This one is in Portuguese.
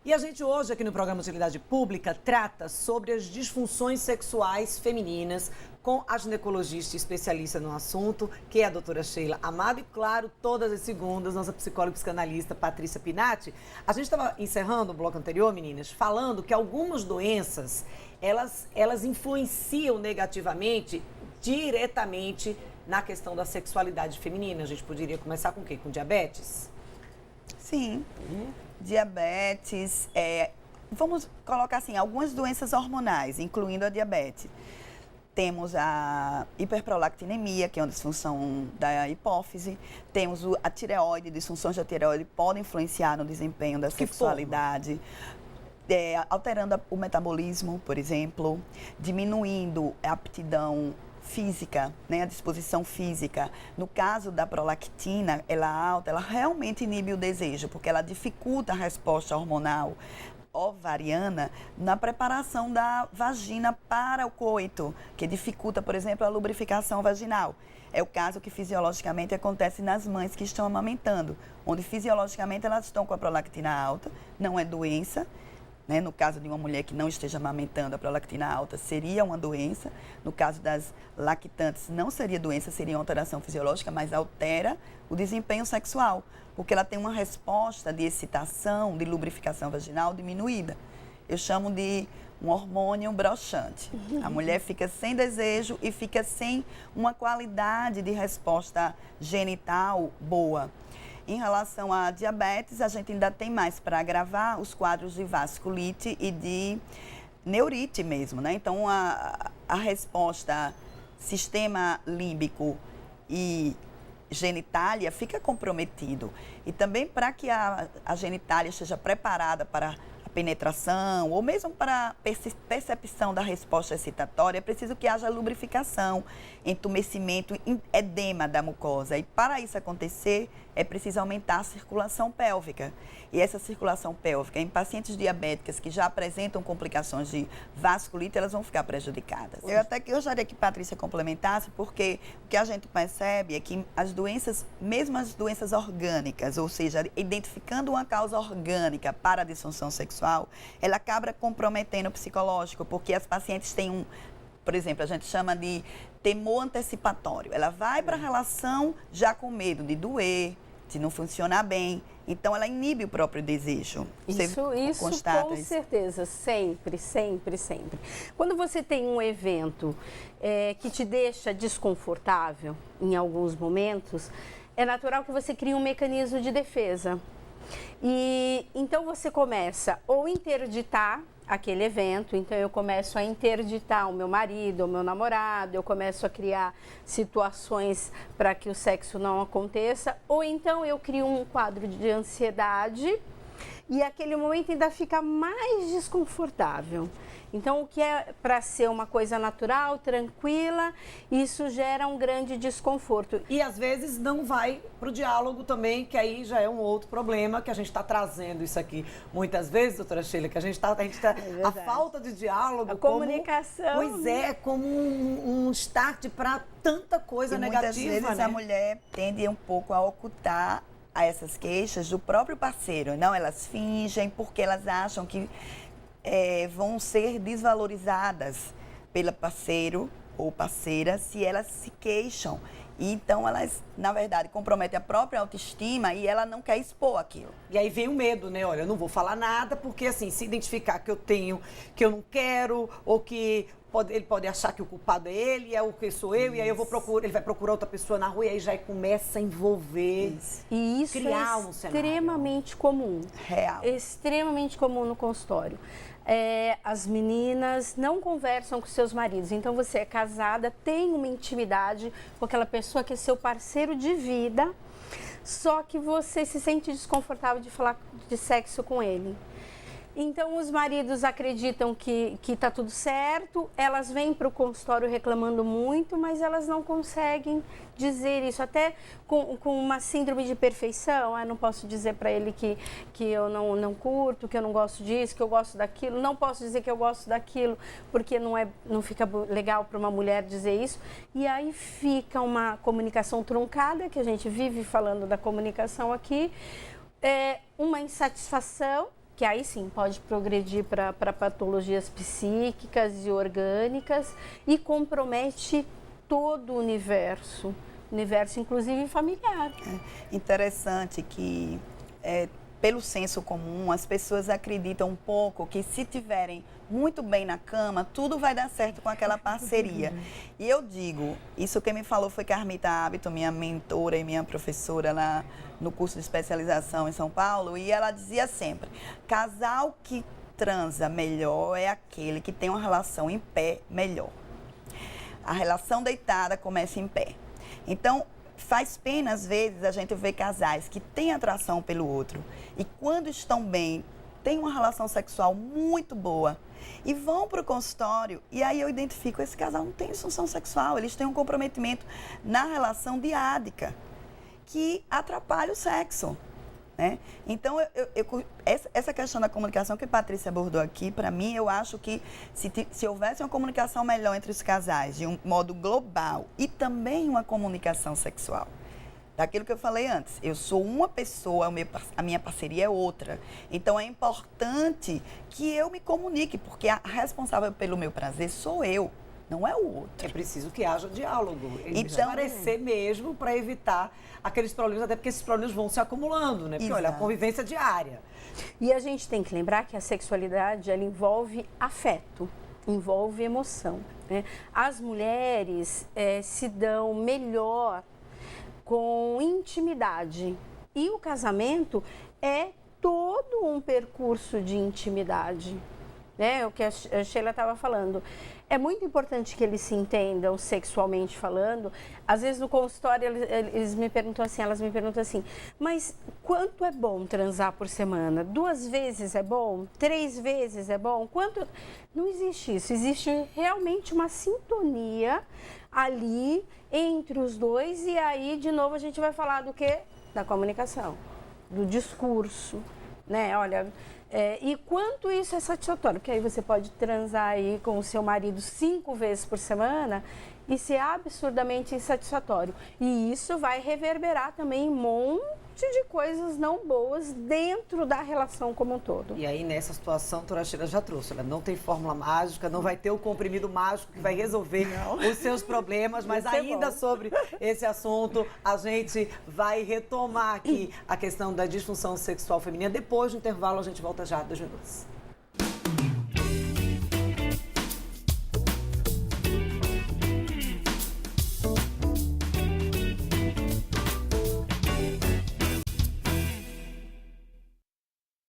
E a gente hoje, aqui no programa Utilidade Pública, trata sobre as disfunções sexuais femininas com a ginecologista especialista no assunto, que é a doutora Sheila Amado, e claro, todas as segundas, nossa psicóloga e psicanalista Patrícia Pinatti. A gente estava encerrando o bloco anterior, meninas, falando que algumas doenças, elas influenciam negativamente, diretamente, na questão da sexualidade feminina. A gente poderia começar com o quê? Com diabetes? Sim. Diabetes, vamos colocar assim, algumas doenças hormonais, incluindo a diabetes. Temos a hiperprolactinemia, que é uma disfunção da hipófise. Temos a tireoide, disfunções da tireoide podem influenciar no desempenho da sexualidade. Alterando o metabolismo, por exemplo, diminuindo a aptidão física, né, a disposição física. No caso da prolactina, ela alta, ela realmente inibe o desejo, porque ela dificulta a resposta hormonal ovariana na preparação da vagina para o coito, que dificulta, por exemplo, a lubrificação vaginal. É o caso que fisiologicamente acontece nas mães que estão amamentando, onde fisiologicamente elas estão com a prolactina alta, não é doença. Né? No caso de uma mulher que não esteja amamentando, a prolactina alta seria uma doença. No caso das lactantes, não seria doença, seria uma alteração fisiológica, mas altera o desempenho sexual, porque ela tem uma resposta de excitação, de lubrificação vaginal diminuída. Eu chamo de um hormônio broxante. A mulher fica sem desejo e fica sem uma qualidade de resposta genital boa. Em relação à diabetes, a gente ainda tem mais para agravar os quadros de vasculite e de neurite mesmo, né? Então, a resposta sistema límbico e genitália fica comprometido. E também para que a genitália esteja preparada para a penetração ou mesmo para a percepção da resposta excitatória, é preciso que haja lubrificação, entumecimento, edema da mucosa. E para isso acontecer, é preciso aumentar a circulação pélvica. E essa circulação pélvica, em pacientes diabéticas que já apresentam complicações de vasculite, elas vão ficar prejudicadas. Eu até que gostaria que a Patrícia complementasse, porque o que a gente percebe é que as doenças, mesmo as doenças orgânicas, ou seja, identificando uma causa orgânica para a disfunção sexual, ela acaba comprometendo o psicológico, porque as pacientes têm por exemplo, a gente chama de temor antecipatório. Ela vai para a relação já com medo de doer, de não funcionar bem. Então, ela inibe o próprio desejo. Isso com certeza, sempre, sempre, sempre. Quando você tem um evento que te deixa desconfortável em alguns momentos, é natural que você crie um mecanismo de defesa. E então você começa ou interditar aquele evento, então eu começo a interditar o meu marido, o meu namorado, eu começo a criar situações para que o sexo não aconteça, ou então eu crio um quadro de ansiedade e aquele momento ainda fica mais desconfortável. Então, o que é para ser uma coisa natural, tranquila, isso gera um grande desconforto. E às vezes não vai para o diálogo também, que aí já é um outro problema, que a gente está trazendo isso aqui muitas vezes, doutora Sheila, que a gente tá a falta de diálogo, a comunicação. Pois é, como um start para tanta coisa negativa. Muitas vezes, né? A mulher tende um pouco a ocultar a essas queixas do próprio parceiro. Não, elas fingem porque elas acham que vão ser desvalorizadas pelo parceiro ou parceira se elas se queixam. E então elas, na verdade, comprometem a própria autoestima e ela não quer expor aquilo. E aí vem o medo, né? Olha, eu não vou falar nada porque, assim, se identificar que eu tenho, que eu não quero, ou que ele pode achar que o culpado é ele, é o que sou eu, e aí ele vai procurar outra pessoa na rua e aí já começa a envolver. E isso criar é extremamente comum. Real. Extremamente comum no consultório. As meninas não conversam com seus maridos, então você é casada, tem uma intimidade com aquela pessoa que é seu parceiro de vida, só que você se sente desconfortável de falar de sexo com ele. Então, os maridos acreditam que está tudo certo, elas vêm para o consultório reclamando muito, mas elas não conseguem dizer isso. Até com uma síndrome de perfeição, eu não posso dizer para ele que eu não curto, que eu não gosto disso, que eu gosto daquilo. Não posso dizer que eu gosto daquilo, porque não fica legal para uma mulher dizer isso. E aí fica uma comunicação truncada, que a gente vive falando da comunicação aqui, uma insatisfação. que aí sim pode progredir para patologias psíquicas e orgânicas e compromete todo o universo inclusive familiar. Interessante que, pelo senso comum, as pessoas acreditam um pouco que se tiverem muito bem na cama, tudo vai dar certo com aquela parceria. E eu digo, isso quem me falou foi Carmita Hábito, minha mentora e minha professora lá no curso de especialização em São Paulo, e ela dizia sempre, casal que transa melhor é aquele que tem uma relação em pé melhor. A relação deitada começa em pé. Então, faz pena, às vezes, a gente ver casais que têm atração pelo outro e quando estão bem, têm uma relação sexual muito boa e vão para o consultório e aí eu identifico, esse casal não tem disfunção sexual, eles têm um comprometimento na relação diádica que atrapalha o sexo. Né? Então, essa questão da comunicação que a Patrícia abordou aqui, para mim, eu acho que se houvesse uma comunicação melhor entre os casais, de um modo global, e também uma comunicação sexual, daquilo que eu falei antes, eu sou uma pessoa, a minha parceria é outra. Então, é importante que eu me comunique, porque a responsável pelo meu prazer sou eu. Não é o outro. É preciso que haja diálogo. Então, aparecer mesmo para evitar aqueles problemas, até porque esses problemas vão se acumulando, né? Porque, olha, a convivência diária. E a gente tem que lembrar que a sexualidade, ela envolve afeto, envolve emoção, né? As mulheres se dão melhor com intimidade. E o casamento é todo um percurso de intimidade. Né, o que a Sheila estava falando. É muito importante que eles se entendam sexualmente falando. Às vezes no consultório elas me perguntam assim, mas quanto é bom transar por semana? 2 vezes é bom? 3 vezes é bom? Quanto? Não existe isso. Existe realmente uma sintonia ali entre os dois e aí, de novo, a gente vai falar do quê? Da comunicação, do discurso, né? Olha... e quanto isso é satisfatório? Porque aí você pode transar aí com o seu marido 5 vezes por semana e ser absurdamente insatisfatório. E isso vai reverberar também um monte de coisas não boas dentro da relação como um todo. E aí, nessa situação, a doutora Sheila já trouxe, né? Não tem fórmula mágica, não vai ter o comprimido mágico que vai resolver os seus problemas, mas ainda sobre esse assunto, a gente vai retomar aqui a questão da disfunção sexual feminina. Depois do intervalo, a gente volta já, 2 minutos.